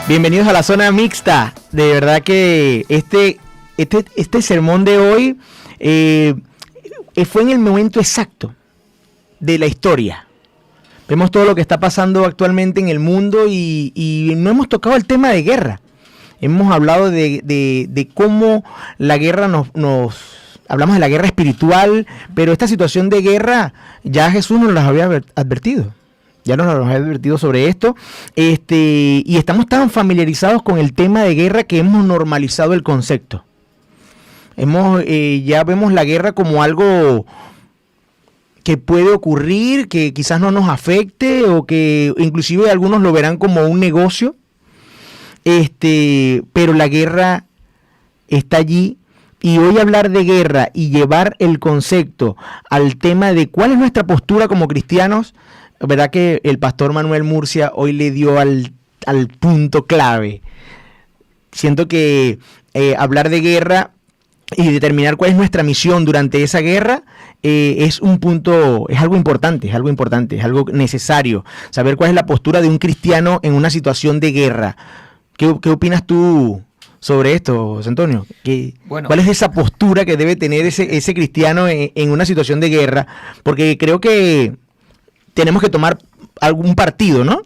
Bienvenidos a la zona mixta. De verdad que este sermón de hoy fue en el momento exacto de la historia. Vemos todo lo que está pasando actualmente en el mundo y no hemos tocado el tema de guerra. Hemos hablado de cómo la guerra hablamos de la guerra espiritual, pero esta situación de guerra ya Jesús nos las había advertido. Ya nos había advertido sobre esto. Y estamos tan familiarizados con el tema de guerra que hemos normalizado el concepto. Ya vemos la guerra como algo que puede ocurrir, que quizás no nos afecte, o que inclusive algunos lo verán como un negocio. Pero la guerra está allí. Y hoy hablar de guerra y llevar el concepto al tema de cuál es nuestra postura como cristianos, verdad que el pastor Manuel Murcia hoy le dio al punto clave. Siento que hablar de guerra y determinar cuál es nuestra misión durante esa guerra es algo importante, es algo necesario. Saber cuál es la postura de un cristiano en una situación de guerra. ¿Qué opinas tú sobre esto, José Antonio? ¿Cuál es esa postura que debe tener ese cristiano en una situación de guerra? Porque creo que tenemos que tomar algún partido, ¿no?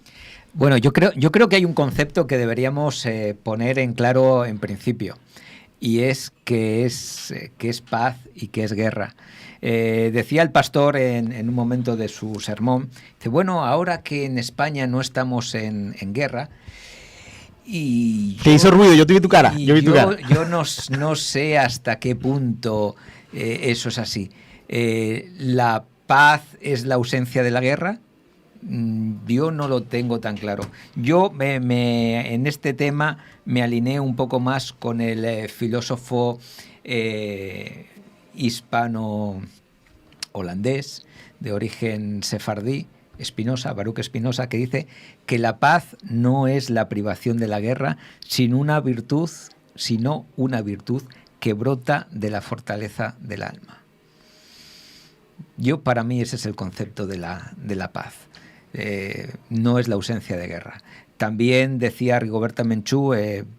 Bueno, yo creo que hay un concepto que deberíamos poner en claro en principio, y es que es paz y que es guerra. Decía el pastor en un momento de su sermón, dice, bueno, ahora que en España no estamos en guerra, y te hizo ruido, yo te vi tu cara. Yo no sé hasta qué punto eso es así. La paz es la ausencia de la guerra. Yo no lo tengo tan claro. Yo en este tema me alineé un poco más con el filósofo hispano-holandés de origen sefardí, Baruch Spinoza, que dice que la paz no es la privación de la guerra, sino una virtud que brota de la fortaleza del alma. Para mí ese es el concepto de la paz. No es la ausencia de guerra. También decía Rigoberta Menchú,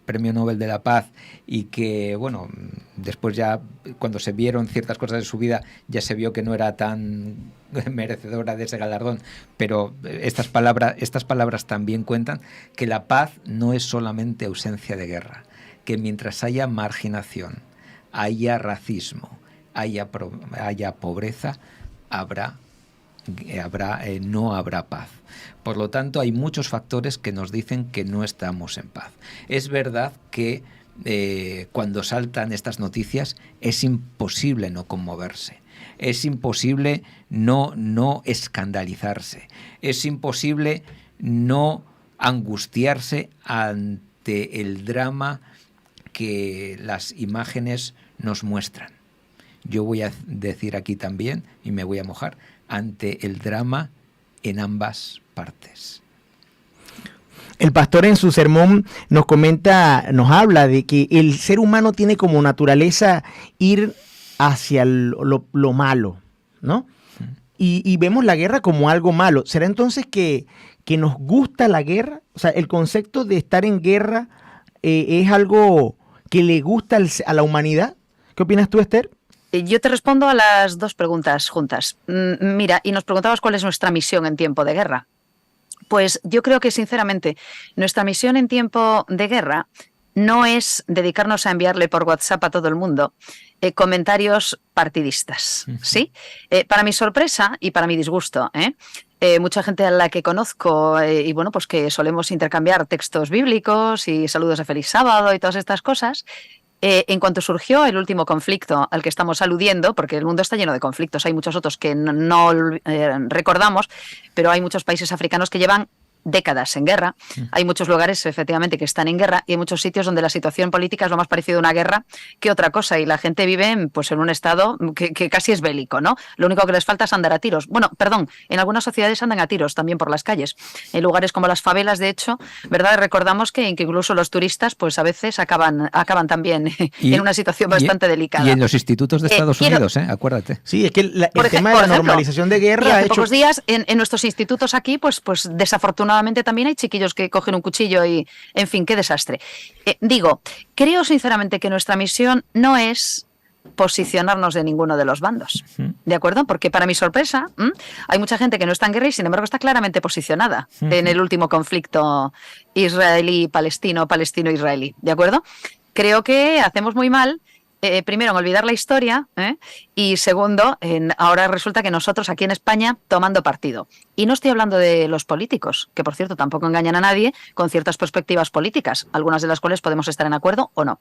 Premio Nobel de la Paz, y que, bueno, después ya, cuando se vieron ciertas cosas de su vida, ya se vio que no era tan merecedora de ese galardón, pero estas palabras también cuentan, que la paz no es solamente ausencia de guerra, que mientras haya marginación, haya racismo, haya pobreza, no habrá paz. Por lo tanto, hay muchos factores que nos dicen que no estamos en paz. Es verdad que cuando saltan estas noticias es imposible no conmoverse, es imposible no escandalizarse, es imposible no angustiarse ante el drama que las imágenes nos muestran. Yo voy a decir aquí también, y me voy a mojar, ante el drama en ambas partes. El pastor en su sermón nos habla de que el ser humano tiene como naturaleza ir hacia lo malo, ¿no? Y vemos la guerra como algo malo. ¿Será entonces que nos gusta la guerra? O sea, el concepto de estar en guerra es algo que le gusta a la humanidad. ¿Qué opinas tú, Esther? Yo te respondo a las dos preguntas juntas. Mira, y nos preguntabas cuál es nuestra misión en tiempo de guerra. Pues yo creo que, sinceramente, nuestra misión en tiempo de guerra no es dedicarnos a enviarle por WhatsApp a todo el mundo comentarios partidistas, ¿sí? Para mi sorpresa y para mi disgusto, mucha gente a la que conozco y bueno, pues que solemos intercambiar textos bíblicos y saludos de feliz sábado y todas estas cosas. En cuanto surgió el último conflicto al que estamos aludiendo, porque el mundo está lleno de conflictos, hay muchos otros que no recordamos, pero hay muchos países africanos que llevan décadas en guerra. Hay muchos lugares, efectivamente, que están en guerra y hay muchos sitios donde la situación política es lo más parecido a una guerra que otra cosa y la gente vive pues, en un estado que casi es bélico, ¿no? Lo único que les falta es andar a tiros. Bueno, perdón, en algunas sociedades andan a tiros también por las calles. En lugares como las favelas, de hecho, ¿verdad? Recordamos que incluso los turistas pues a veces acaban también en una situación bastante delicada. Y en los institutos de Estados Unidos, acuérdate. Sí, es que el tema de la normalización de guerra hace pocos días en nuestros institutos aquí, pues desafortunadamente afortunadamente también hay chiquillos que cogen un cuchillo y, en fin, qué desastre. Creo sinceramente que nuestra misión no es posicionarnos de ninguno de los bandos, ¿de acuerdo? Porque para mi sorpresa, hay mucha gente que no está en guerra y sin embargo está claramente posicionada en el último conflicto israelí-palestino, palestino-israelí, ¿de acuerdo? Creo que hacemos muy mal, primero, en olvidar la historia, y segundo, ahora resulta que nosotros aquí en España tomando partido. Y no estoy hablando de los políticos, que por cierto tampoco engañan a nadie con ciertas perspectivas políticas, algunas de las cuales podemos estar en acuerdo o no.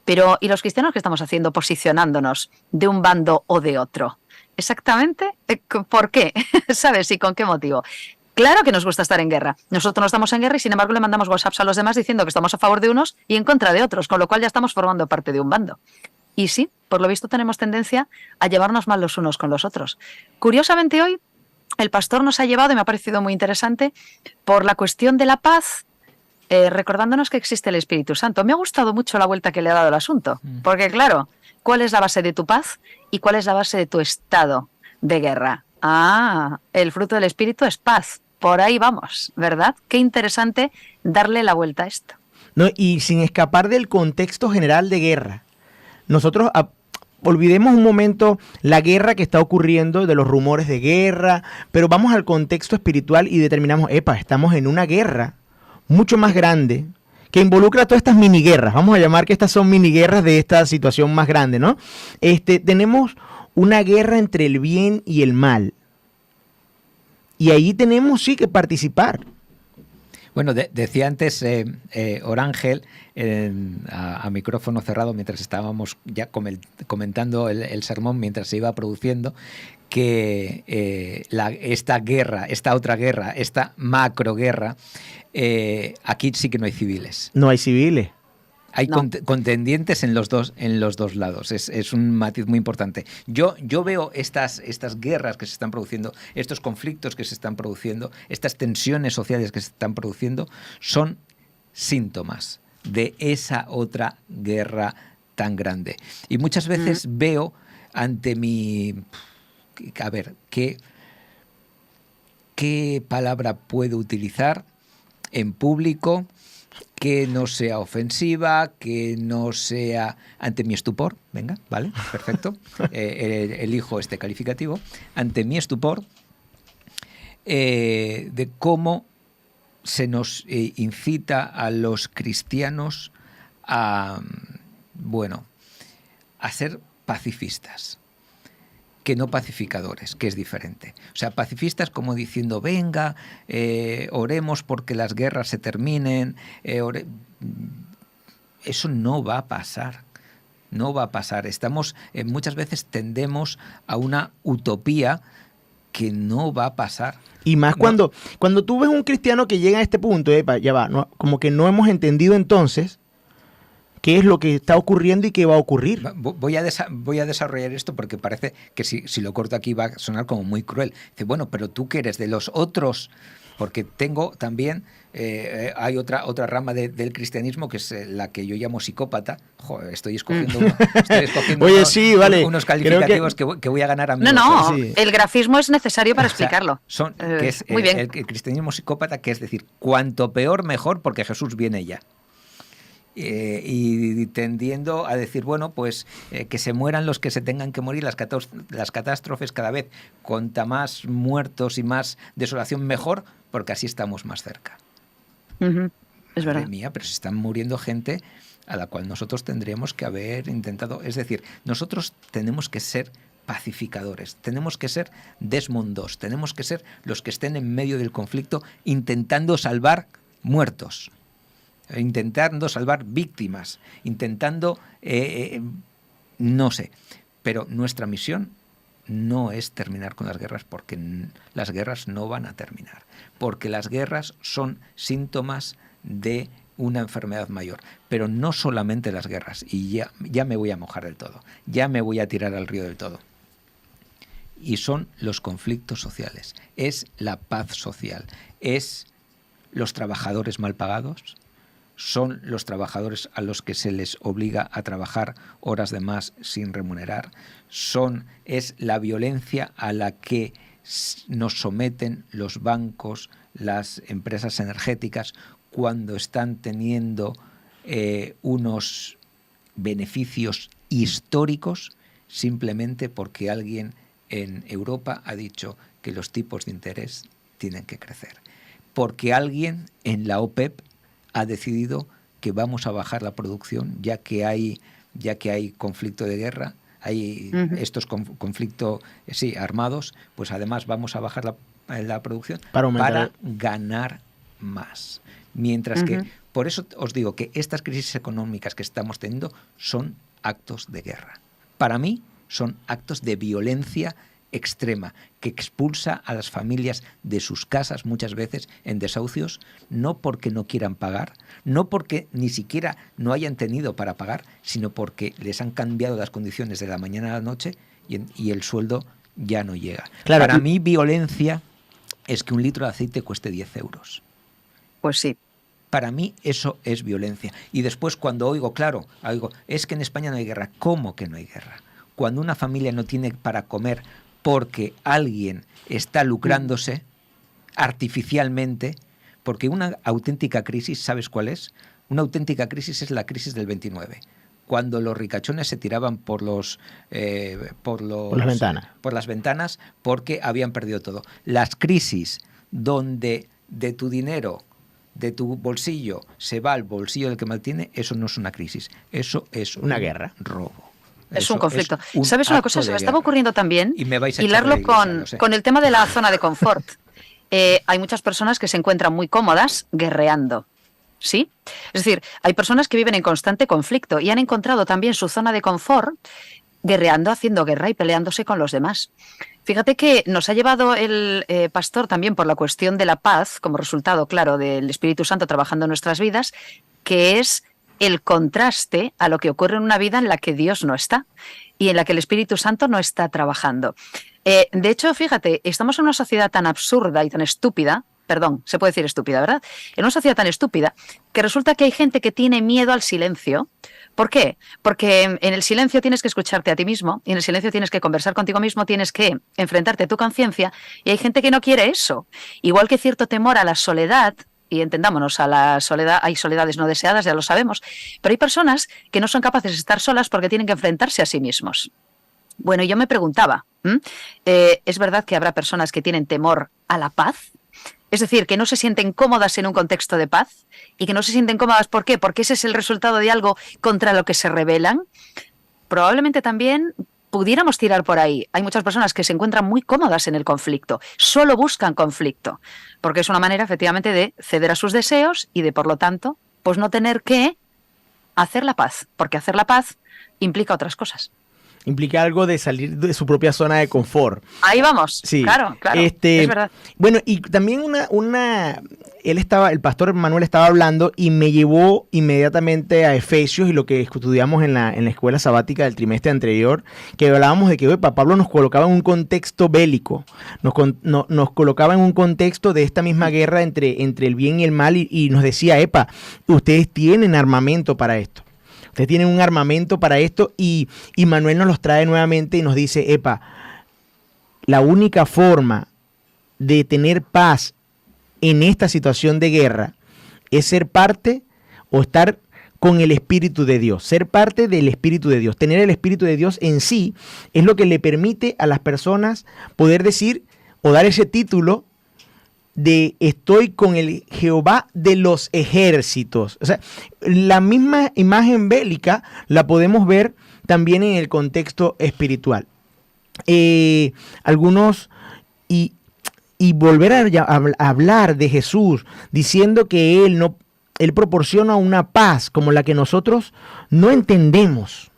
Pero, ¿y los cristianos qué estamos haciendo posicionándonos de un bando o de otro? Exactamente, ¿por qué? ¿Sabes? ¿Y con qué motivo? Claro que nos gusta estar en guerra. Nosotros no estamos en guerra y sin embargo le mandamos WhatsApps a los demás diciendo que estamos a favor de unos y en contra de otros, con lo cual ya estamos formando parte de un bando. Y sí, por lo visto tenemos tendencia a llevarnos mal los unos con los otros. Curiosamente hoy el pastor nos ha llevado, y me ha parecido muy interesante, por la cuestión de la paz, recordándonos que existe el Espíritu Santo. Me ha gustado mucho la vuelta que le ha dado el asunto, porque claro, ¿cuál es la base de tu paz y cuál es la base de tu estado de guerra? Ah, el fruto del Espíritu es paz. Por ahí vamos, ¿verdad? Qué interesante darle la vuelta a esto. No, y sin escapar del contexto general de guerra. Nosotros olvidemos un momento la guerra que está ocurriendo, de los rumores de guerra, pero vamos al contexto espiritual y determinamos, estamos en una guerra mucho más grande que involucra todas estas mini guerras. Vamos a llamar que estas son mini guerras de esta situación más grande, ¿no? Tenemos una guerra entre el bien y el mal. Y ahí tenemos sí que participar. Bueno, decía antes Orángel a micrófono cerrado mientras estábamos ya comentando el sermón, mientras se iba produciendo, que esta otra guerra, esta macroguerra, aquí sí que no hay civiles. No hay civiles. Hay contendientes en los dos lados. Es un matiz muy importante. Yo veo estas guerras que se están produciendo, estos conflictos que se están produciendo, estas tensiones sociales que se están produciendo, son síntomas de esa otra guerra tan grande. Y muchas veces veo ante mi... A ver, ¿qué palabra puedo utilizar en público que no sea ofensiva, que no sea ante mi estupor? Venga, vale, perfecto. Elijo este calificativo. Ante mi estupor, de cómo se nos incita a los cristianos a ser pacifistas, que no pacificadores, que es diferente. O sea, pacifistas como diciendo, venga, oremos porque las guerras se terminen. Eso no va a pasar. No va a pasar. Muchas veces tendemos a una utopía que no va a pasar. Y más cuando tú ves un cristiano que llega a este punto, ya va, no, como que no hemos entendido entonces qué es lo que está ocurriendo y qué va a ocurrir. Voy a desarrollar esto porque parece que si lo corto aquí va a sonar como muy cruel. Dice, bueno, pero tú que eres de los otros, porque tengo también, hay otra rama del cristianismo que es la que yo llamo psicópata. Joder, estoy escogiendo Oye, sí, vale. unos calificativos que voy a ganar a mí. No, sí. El grafismo es necesario para explicarlo. Que es muy bien. El cristianismo psicópata, que es decir, cuanto peor mejor porque Jesús viene ya. Y tendiendo a decir, bueno, pues que se mueran los que se tengan que morir, las catástrofes cada vez, cuanta más muertos y más desolación mejor, porque así estamos más cerca. Es verdad. Madre mía, pero se están muriendo gente a la cual nosotros tendríamos que haber intentado, es decir, nosotros tenemos que ser pacificadores, tenemos que ser Desmond II, tenemos que ser los que estén en medio del conflicto intentando salvar muertos, intentando salvar víctimas, intentando, no sé, pero nuestra misión no es terminar con las guerras, porque las guerras no van a terminar, porque las guerras son síntomas de una enfermedad mayor, pero no solamente las guerras, y ya me voy a mojar del todo, ya me voy a tirar al río del todo. Y son los conflictos sociales, es la paz social, es los trabajadores mal pagados, son los trabajadores a los que se les obliga a trabajar horas de más sin remunerar, es la violencia a la que nos someten los bancos, las empresas energéticas, cuando están teniendo unos beneficios históricos simplemente porque alguien en Europa ha dicho que los tipos de interés tienen que crecer. Porque alguien en la OPEP ha decidido que vamos a bajar la producción ya que hay conflicto de guerra, hay estos conflictos armados, pues además vamos a bajar la producción para ganar más. Mientras que, por eso os digo que estas crisis económicas que estamos teniendo son actos de guerra. Para mí son actos de violencia extrema que expulsa a las familias de sus casas muchas veces en desahucios, no porque no quieran pagar, no porque ni siquiera no hayan tenido para pagar, sino porque les han cambiado las condiciones de la mañana a la noche y el sueldo ya no llega. Claro, para mí violencia es que un litro de aceite cueste 10 euros. Pues sí. Para mí eso es violencia. Y después cuando oigo, es que en España no hay guerra. ¿Cómo que no hay guerra? Cuando una familia no tiene para comer porque alguien está lucrándose artificialmente, porque una auténtica crisis, ¿sabes cuál es? Una auténtica crisis es la crisis del 29, cuando los ricachones se tiraban por las ventanas porque habían perdido todo. Las crisis donde de tu dinero, de tu bolsillo, se va al bolsillo del que mal tiene, eso no es una crisis, eso es una guerra, robo. Es un conflicto. ¿Sabes una cosa? Se me estaba ocurriendo también hilarlo con el tema de la zona de confort. Hay muchas personas que se encuentran muy cómodas guerreando, ¿sí? Es decir, hay personas que viven en constante conflicto y han encontrado también su zona de confort guerreando, haciendo guerra y peleándose con los demás. Fíjate que nos ha llevado el pastor también por la cuestión de la paz, como resultado, claro, del Espíritu Santo trabajando en nuestras vidas, que es el contraste a lo que ocurre en una vida en la que Dios no está y en la que el Espíritu Santo no está trabajando. De hecho, fíjate, estamos en una sociedad tan absurda y tan estúpida, se puede decir estúpida, ¿verdad? En una sociedad tan estúpida que resulta que hay gente que tiene miedo al silencio. ¿Por qué? Porque en el silencio tienes que escucharte a ti mismo y en el silencio tienes que conversar contigo mismo, tienes que enfrentarte a tu conciencia y hay gente que no quiere eso. Igual que cierto temor a la soledad. Y entendámonos, a la soledad, hay soledades no deseadas, ya lo sabemos, pero hay personas que no son capaces de estar solas porque tienen que enfrentarse a sí mismos. Bueno, yo me preguntaba, ¿es verdad que habrá personas que tienen temor a la paz? Es decir, que no se sienten cómodas en un contexto de paz y que no se sienten cómodas, ¿por qué? Porque ese es el resultado de algo contra lo que se rebelan. Probablemente también pudiéramos tirar por ahí. Hay muchas personas que se encuentran muy cómodas en el conflicto, solo buscan conflicto, porque es una manera efectivamente de ceder a sus deseos y de, por lo tanto, pues no tener que hacer la paz, porque hacer la paz implica otras cosas. Implica algo de salir de su propia zona de confort. Ahí vamos, sí. Claro, es verdad. Bueno, y también el pastor Manuel estaba hablando y me llevó inmediatamente a Efesios y lo que estudiamos en la escuela sabática del trimestre anterior, que hablábamos de que Pablo nos colocaba en un contexto bélico, nos colocaba en un contexto de esta misma guerra entre el bien y el mal y nos decía, ustedes tienen armamento para esto. Ustedes tienen un armamento para esto y Manuel nos los trae nuevamente y nos dice, la única forma de tener paz en esta situación de guerra es ser parte o estar con el Espíritu de Dios, ser parte del Espíritu de Dios. Tener el Espíritu de Dios en sí es lo que le permite a las personas poder decir o dar ese título de estoy con el Jehová de los ejércitos. O sea, la misma imagen bélica la podemos ver también en el contexto espiritual. Algunos, y volver a hablar de Jesús diciendo que Él proporciona una paz como la que nosotros no entendemos.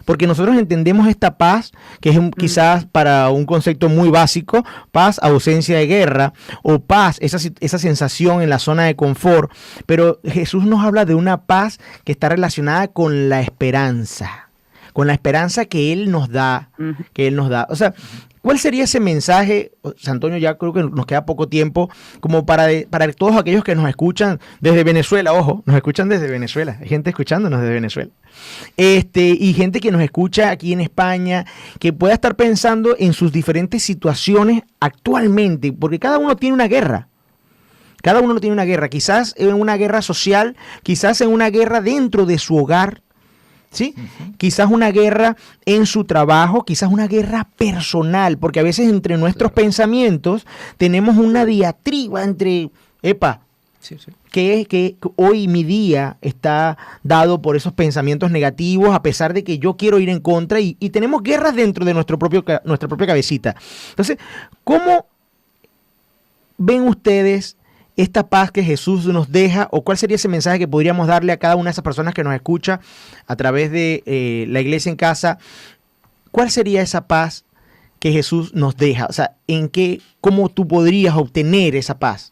Porque nosotros entendemos esta paz, que es quizás para un concepto muy básico, paz, ausencia de guerra, o paz, esa sensación en la zona de confort. Pero Jesús nos habla de una paz que está relacionada con la esperanza que Él nos da. O sea, ¿Cuál sería ese mensaje, Antonio? Ya creo que nos queda poco tiempo, como para todos aquellos que nos escuchan desde Venezuela, ojo, nos escuchan desde Venezuela, hay gente escuchándonos desde Venezuela, y gente que nos escucha aquí en España, que pueda estar pensando en sus diferentes situaciones actualmente, porque cada uno tiene una guerra. Cada uno tiene una guerra, quizás en una guerra social, quizás en una guerra dentro de su hogar, ¿sí? Quizás una guerra en su trabajo, quizás una guerra personal, porque a veces entre nuestros pensamientos tenemos una diatriba entre, que hoy mi día está dado por esos pensamientos negativos, a pesar de que yo quiero ir en contra, y tenemos guerras dentro de nuestra propia cabecita. Entonces, ¿cómo ven ustedes esta paz que Jesús nos deja, o cuál sería ese mensaje que podríamos darle a cada una de esas personas que nos escucha a través de la Iglesia en Casa? ¿Cuál sería esa paz que Jesús nos deja? O sea, ¿cómo tú podrías obtener esa paz?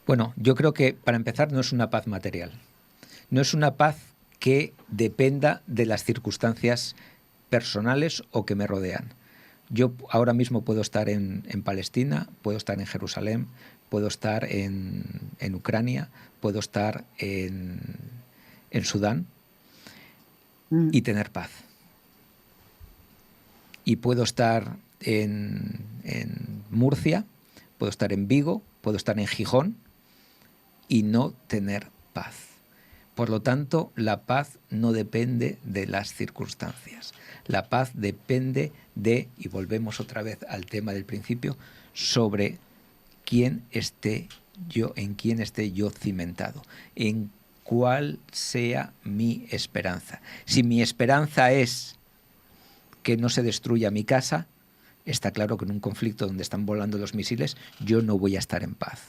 Bueno, yo creo que para empezar no es una paz material. No es una paz que dependa de las circunstancias personales o que me rodean. Yo ahora mismo puedo estar en Palestina, puedo estar en Jerusalén, puedo estar en Ucrania, puedo estar en Sudán y tener paz. Y puedo estar en Murcia, puedo estar en Vigo, puedo estar en Gijón y no tener paz. Por lo tanto, la paz no depende de las circunstancias. La paz depende de, y volvemos otra vez al tema del principio, sobre en quién esté yo cimentado, en cuál sea mi esperanza. Si mi esperanza es que no se destruya mi casa, está claro que en un conflicto donde están volando los misiles, yo no voy a estar en paz.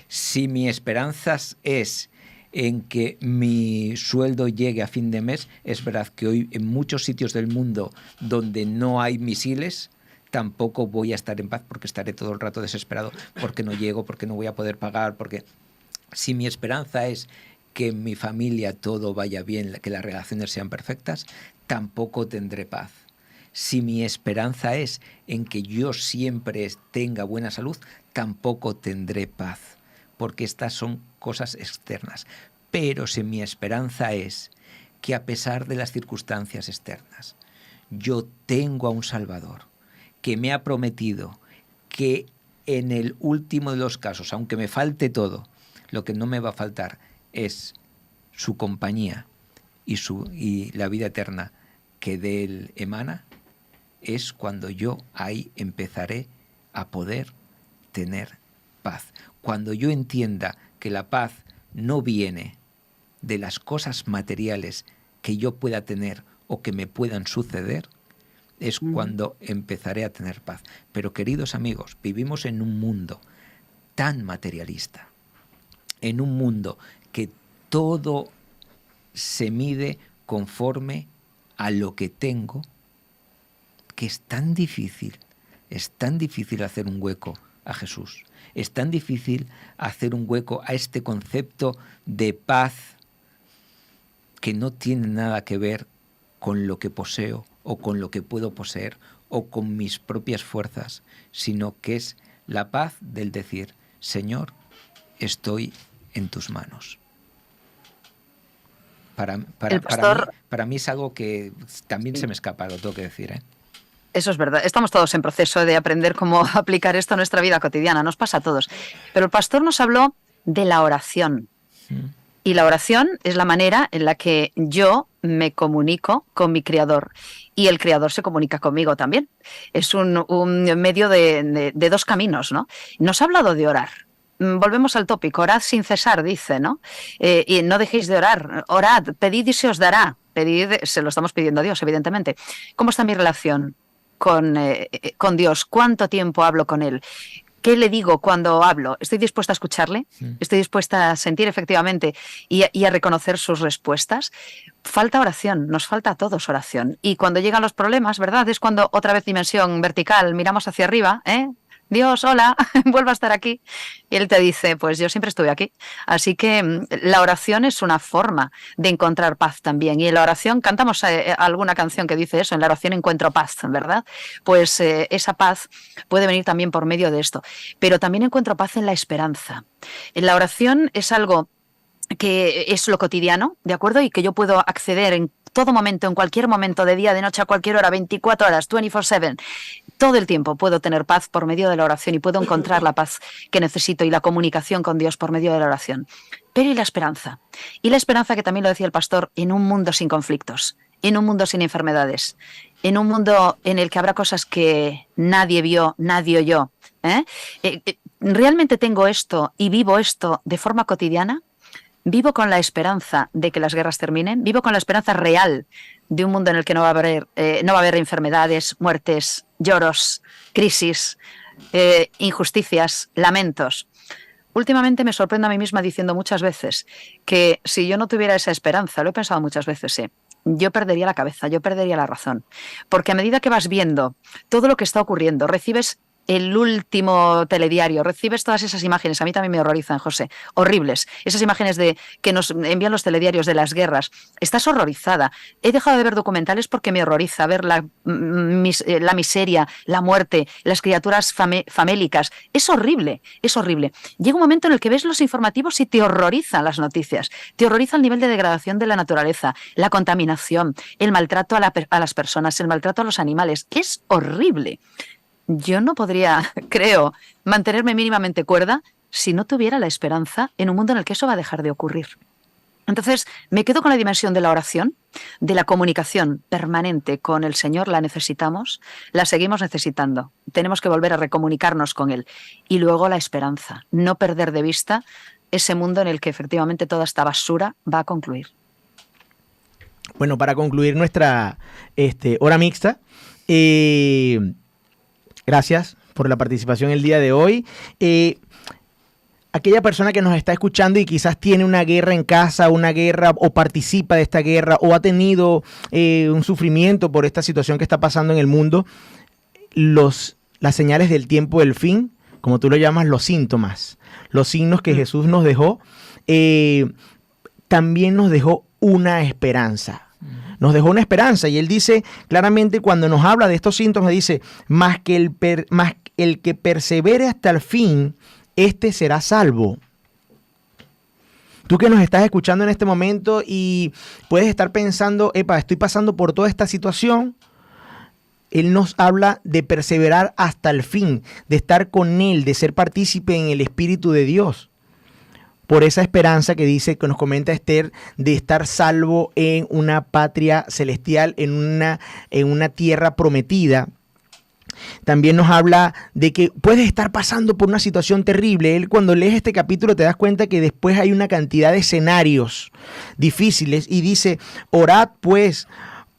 Si mi esperanza es en que mi sueldo llegue a fin de mes, es verdad que hoy en muchos sitios del mundo donde no hay misiles, tampoco voy a estar en paz, porque estaré todo el rato desesperado porque no llego, porque no voy a poder pagar, porque si mi esperanza es que en mi familia todo vaya bien, que las relaciones sean perfectas, tampoco tendré paz. Si mi esperanza es en que yo siempre tenga buena salud, tampoco tendré paz, porque estas son cosas externas. Pero si mi esperanza es que a pesar de las circunstancias externas, yo tengo a un Salvador que me ha prometido que en el último de los casos, aunque me falte todo, lo que no me va a faltar es su compañía y la vida eterna que de él emana, es cuando yo ahí empezaré a poder tener paz. Cuando yo entienda que la paz no viene de las cosas materiales que yo pueda tener o que me puedan suceder, es cuando empezaré a tener paz. Pero, queridos amigos, vivimos en un mundo tan materialista, en un mundo que todo se mide conforme a lo que tengo, que es tan difícil hacer un hueco a Jesús. Es tan difícil hacer un hueco a este concepto de paz que no tiene nada que ver con lo que poseo o con lo que puedo poseer o con mis propias fuerzas, sino que es la paz del decir, Señor, estoy en tus manos. Para mí es algo que también se me escapa, lo tengo que decir, ¿eh? Eso es verdad. Estamos todos en proceso de aprender cómo aplicar esto a nuestra vida cotidiana. Nos pasa a todos. Pero el pastor nos habló de la oración. Y la oración es la manera en la que yo me comunico con mi Creador. Y el Creador se comunica conmigo también. Es un medio de dos caminos, ¿no? Nos ha hablado de orar. Volvemos al tópico. Orad sin cesar, dice, ¿no? Y no dejéis de orar. Orad, pedid y se os dará. Pedid, se lo estamos pidiendo a Dios, evidentemente. ¿Cómo está mi relación con Dios? ¿Cuánto tiempo hablo con Él? ¿Qué le digo cuando hablo? ¿Estoy dispuesta a escucharle? ¿Estoy dispuesta a sentir efectivamente y a reconocer sus respuestas? Falta oración, nos falta a todos oración. Y cuando llegan los problemas, ¿verdad? Es cuando otra vez dimensión vertical, miramos hacia arriba, Dios, hola, vuelvo a estar aquí. Y Él te dice, pues yo siempre estuve aquí. Así que la oración es una forma de encontrar paz también. Y en la oración, cantamos alguna canción que dice eso, en la oración encuentro paz, ¿verdad? Pues esa paz puede venir también por medio de esto. Pero también encuentro paz en la esperanza. En la oración es algo que es lo cotidiano, ¿de acuerdo? Y que yo puedo acceder en todo momento, en cualquier momento, de día, de noche, a cualquier hora, 24 horas, 24/7. Todo el tiempo puedo tener paz por medio de la oración y puedo encontrar la paz que necesito y la comunicación con Dios por medio de la oración. Pero ¿y la esperanza? Y la esperanza, que también lo decía el pastor, en un mundo sin conflictos, en un mundo sin enfermedades, en un mundo en el que habrá cosas que nadie vio, nadie oyó. ¿Realmente tengo esto y vivo esto de forma cotidiana? Vivo con la esperanza de que las guerras terminen, vivo con la esperanza real de un mundo en el que no va a haber enfermedades, muertes, lloros, crisis, injusticias, lamentos. Últimamente me sorprendo a mí misma diciendo muchas veces que si yo no tuviera esa esperanza, lo he pensado muchas veces, yo perdería la cabeza, yo perdería la razón. Porque a medida que vas viendo todo lo que está ocurriendo, recibes el último telediario, recibes todas esas imágenes, a mí también me horrorizan, José, horribles, esas imágenes que nos envían los telediarios de las guerras, estás horrorizada. He dejado de ver documentales porque me horroriza ver la miseria, la muerte, las criaturas famélicas. Es horrible, es horrible. Llega un momento en el que ves los informativos y te horrorizan las noticias, te horroriza el nivel de degradación de la naturaleza, la contaminación, el maltrato a las personas, el maltrato a los animales. Es horrible. Yo no podría, creo, mantenerme mínimamente cuerda si no tuviera la esperanza en un mundo en el que eso va a dejar de ocurrir. Entonces, me quedo con la dimensión de la oración, de la comunicación permanente con el Señor. La necesitamos, la seguimos necesitando. Tenemos que volver a recomunicarnos con Él. Y luego la esperanza, no perder de vista ese mundo en el que efectivamente toda esta basura va a concluir. Bueno, para concluir nuestra hora mixta, gracias por la participación el día de hoy. Aquella persona que nos está escuchando y quizás tiene una guerra en casa, una guerra o participa de esta guerra o ha tenido un sufrimiento por esta situación que está pasando en el mundo, las señales del tiempo del fin, como tú lo llamas, los síntomas, los signos que Jesús nos dejó, también nos dejó una esperanza. Nos dejó una esperanza y Él dice claramente, cuando nos habla de estos síntomas, dice, más el que persevere hasta el fin, este será salvo. Tú que nos estás escuchando en este momento y puedes estar pensando, estoy pasando por toda esta situación. Él nos habla de perseverar hasta el fin, de estar con Él, de ser partícipe en el Espíritu de Dios. Por esa esperanza que dice, que nos comenta Esther, de estar salvo en una patria celestial, en una tierra prometida. También nos habla de que puedes estar pasando por una situación terrible. Él, cuando lees este capítulo, te das cuenta que después hay una cantidad de escenarios difíciles y dice, orad pues,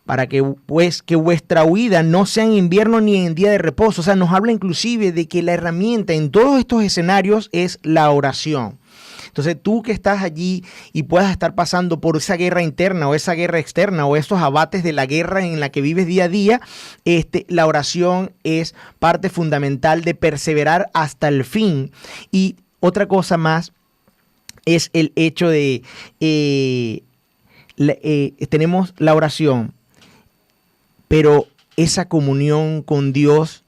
para que vuestra huida no sea en invierno ni en día de reposo. O sea, nos habla inclusive de que la herramienta en todos estos escenarios es la oración. Entonces tú que estás allí y puedas estar pasando por esa guerra interna o esa guerra externa o esos abates de la guerra en la que vives día a día, la oración es parte fundamental de perseverar hasta el fin. Y otra cosa más es el hecho de, tenemos la oración, pero esa comunión con Dios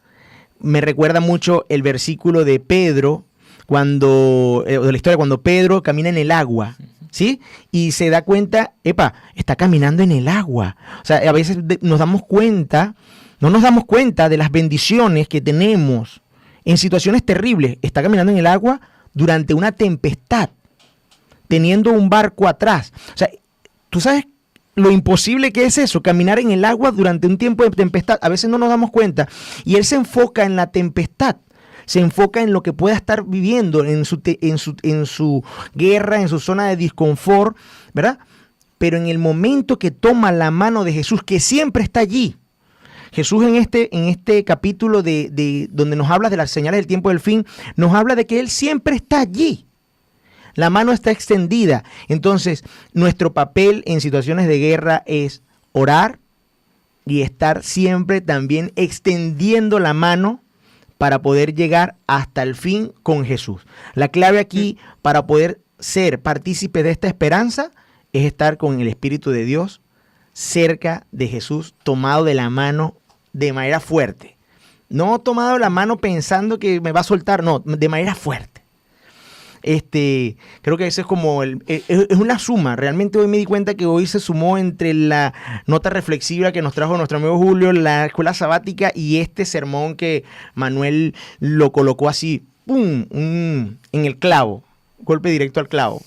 me recuerda mucho el versículo de Pedro, de la historia, cuando Pedro camina en el agua, ¿sí? Y se da cuenta, está caminando en el agua. O sea, a veces no nos damos cuenta de las bendiciones que tenemos en situaciones terribles. Está caminando en el agua durante una tempestad, teniendo un barco atrás. O sea, tú sabes lo imposible que es eso, caminar en el agua durante un tiempo de tempestad. A veces no nos damos cuenta. Y él se enfoca en la tempestad. Se enfoca en lo que pueda estar viviendo, en su guerra, en su zona de disconfort, ¿verdad? Pero en el momento que toma la mano de Jesús, que siempre está allí, Jesús en este capítulo de donde nos habla de las señales del tiempo del fin, nos habla de que Él siempre está allí. La mano está extendida. Entonces, nuestro papel en situaciones de guerra es orar y estar siempre también extendiendo la mano para poder llegar hasta el fin con Jesús. La clave aquí para poder ser partícipe de esta esperanza es estar con el Espíritu de Dios cerca de Jesús, tomado de la mano de manera fuerte. No tomado de la mano pensando que me va a soltar, no, de manera fuerte. Creo que ese es como es una suma. Realmente hoy me di cuenta que hoy se sumó entre la nota reflexiva que nos trajo nuestro amigo Julio, la escuela sabática y este sermón que Manuel lo colocó así, ¡pum!, en el clavo, golpe directo al clavo.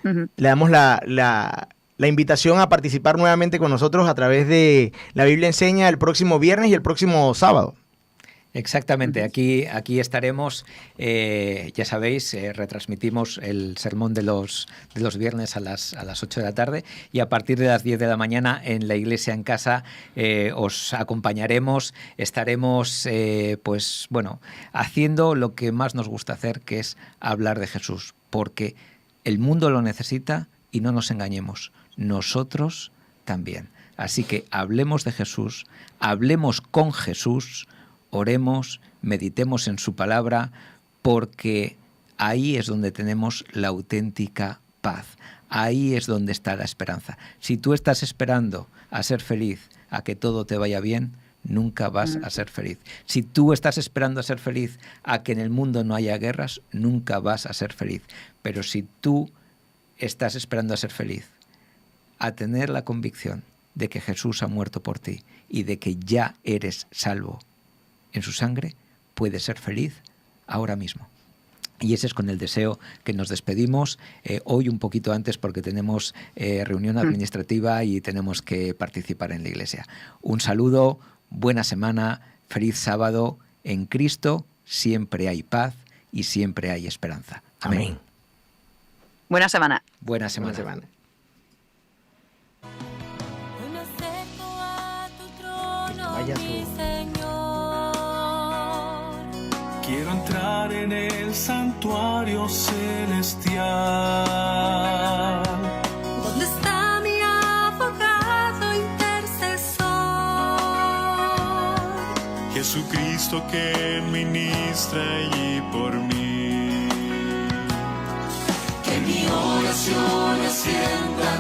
Le damos la invitación a participar nuevamente con nosotros a través de La Biblia Enseña el próximo viernes y el próximo sábado. Exactamente, aquí estaremos, ya sabéis, retransmitimos el sermón de los viernes a las 8 de la tarde y a partir de las 10 de la mañana en la Iglesia en Casa os acompañaremos, estaremos pues bueno, haciendo lo que más nos gusta hacer, que es hablar de Jesús, porque el mundo lo necesita y no nos engañemos, nosotros también. Así que hablemos de Jesús, hablemos con Jesús, oremos, meditemos en su palabra, porque ahí es donde tenemos la auténtica paz. Ahí es donde está la esperanza. Si tú estás esperando a ser feliz, a que todo te vaya bien, nunca vas a ser feliz. Si tú estás esperando a ser feliz, a que en el mundo no haya guerras, nunca vas a ser feliz. Pero si tú estás esperando a ser feliz, a tener la convicción de que Jesús ha muerto por ti y de que ya eres salvo en su sangre, puedes ser feliz ahora mismo. Y ese es con el deseo que nos despedimos hoy un poquito antes, porque tenemos reunión administrativa y tenemos que participar en la iglesia. Un saludo, buena semana, feliz sábado. En Cristo siempre hay paz y siempre hay esperanza. Amén. Buena semana. Buena semana. Quiero entrar en el santuario celestial, ¿dónde está mi abogado intercesor? Jesucristo que ministra allí por mí. Que mi oración ascienda